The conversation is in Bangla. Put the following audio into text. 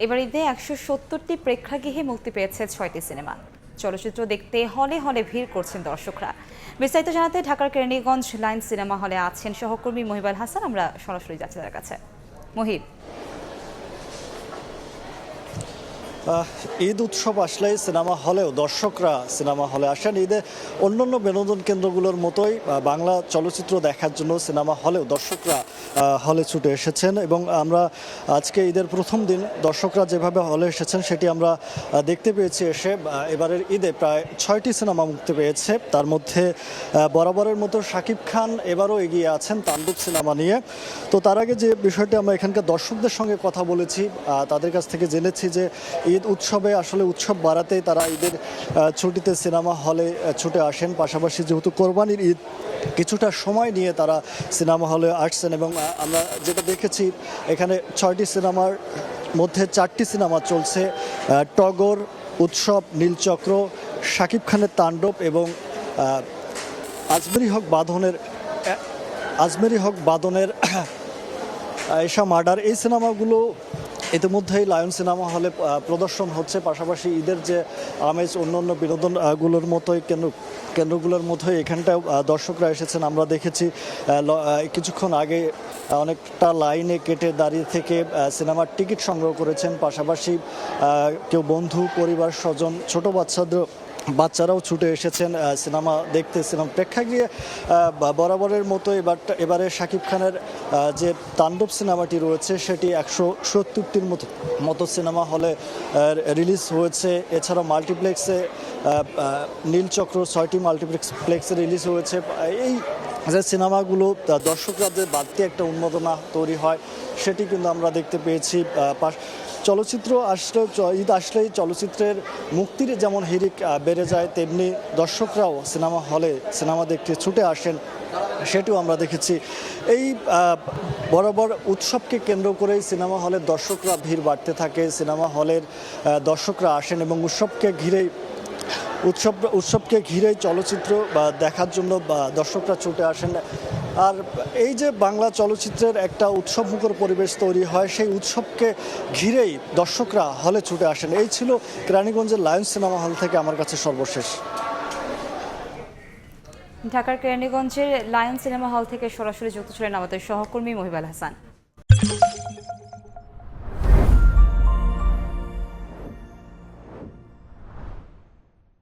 এবার ঈদে ১৭০টি প্রেক্ষাগৃহে মুক্তি পেয়েছে ৬টি সিনেমা। চলচ্চিত্র দেখতে হলে হলে ভিড় করছেন দর্শকরা। বিস্তারিত জানাতে ঢাকার কেরানীগঞ্জ লায়ন্স সিনেমা হলে আছেন সহকর্মী মহিবুল হাসান। আমরা সরাসরি যাচ্ছি তার কাছে। মহিব, ঈদ উৎসব আসলেই সিনেমা হলেও দর্শকরা সিনেমা হলে আসেন। ঈদে অন্যান্য বিনোদন কেন্দ্রগুলোর মতোই বাংলা চলচ্চিত্র দেখার জন্য সিনেমা হলেও দর্শকরা হলে ছুটে এসেছেন এবং আমরা আজকে ঈদের প্রথম দিন দর্শকরা যেভাবে হলে এসেছেন সেটি আমরা দেখতে পেয়েছি। এসে এবারের ঈদে প্রায় 6টি সিনেমা মুক্তি পেয়েছে। তার মধ্যে বরাবরের মতো শাকিব খান এবারও এগিয়ে আছেন তাণ্ডব সিনেমা নিয়ে। তো তার আগে যে বিষয়টি আমরা এখানকার দর্শকদের সঙ্গে কথা বলেছি, তাদের কাছ থেকে জেনেছি যে ঈদ উৎসবে আসলে উৎসব বাড়াতেই তারা ঈদের ছুটিতে সিনেমা হলে ছুটে আসেন। পাশাপাশি যেহেতু কোরবানির ঈদ, কিছুটা সময় নিয়ে তারা সিনেমা হলে আসছেন এবং আমরা যেটা দেখেছি এখানে 6টি সিনেমার মধ্যে 4টি সিনেমা চলছে, টগর, উৎসব, নীলচক্র, শাকিব খানের তাণ্ডব এবং আজমেরি হক বাঁধনের এশা মার্ডার। এই সিনেমাগুলো ইতিমধ্যেই লায়ন সিনেমা হলে প্রদর্শন হচ্ছে। পাশাপাশি ঈদের যে আমেজ অন্যান্য বিনোদনগুলোর মতোই কেন্দ্রগুলোর মতোই এখানটাও দর্শকরা এসেছেন। আমরা দেখেছি কিছুক্ষণ আগে অনেকটা লাইনে কেটে দাঁড়িয়ে থেকে সিনেমার টিকিট সংগ্রহ করেছেন। পাশাপাশি কেউ বন্ধু, পরিবার, স্বজন, ছোট বাচ্চারাও ছুটে এসেছেন সিনেমা দেখতে। সিনেমা প্রেক্ষাগৃহে বরাবরের মতো এবারে শাকিব খানের যে তাণ্ডব সিনেমাটি রয়েছে সেটি 170টির মতো সিনেমা হলে রিলিজ হয়েছে। এছাড়া মাল্টিপ্লেক্সে নীলচক্র 6টি মাল্টিপ্লেক্সে রিলিজ হয়েছে। এই যে সিনেমাগুলো দর্শকরা যে বাড়তি একটা উন্মাদনা তৈরি হয় সেটি কিন্তু আমরা দেখতে পেয়েছি। চলচ্চিত্র আসলে ঈদ আসলেই চলচ্চিত্রের মুক্তির যেমন হিড়িক বেড়ে যায়, তেমনি দর্শকরাও সিনেমা হলে সিনেমা দেখতে ছুটে আসেন, সেটিও আমরা দেখেছি। এই বরাবর উৎসবকে কেন্দ্র করেই সিনেমা হলের দর্শকরা ভিড় বাড়তে থাকে। সিনেমা হলের দর্শকরা আসেন এবং উৎসবকে ঘিরেই চলচ্চিত্র দেখার জন্য দর্শকরা ছুটে আসেন। আর এই যে বাংলা চলচ্চিত্রের একটা উৎসবমুখর পরিবেশ তৈরি হয়, সেই উৎসবকে ঘিরেই দর্শকরা হলে ছুটে আসেন। এই ছিল কেরানীগঞ্জের লায়ন্স সিনেমা হল থেকে আমার কাছে সর্বশেষ। ঢাকার কেরানীগঞ্জের লায়ন সিনেমা হল থেকে সরাসরি যুক্ত ছিলেন আমাদের সহকর্মী মহিবুল হাসান।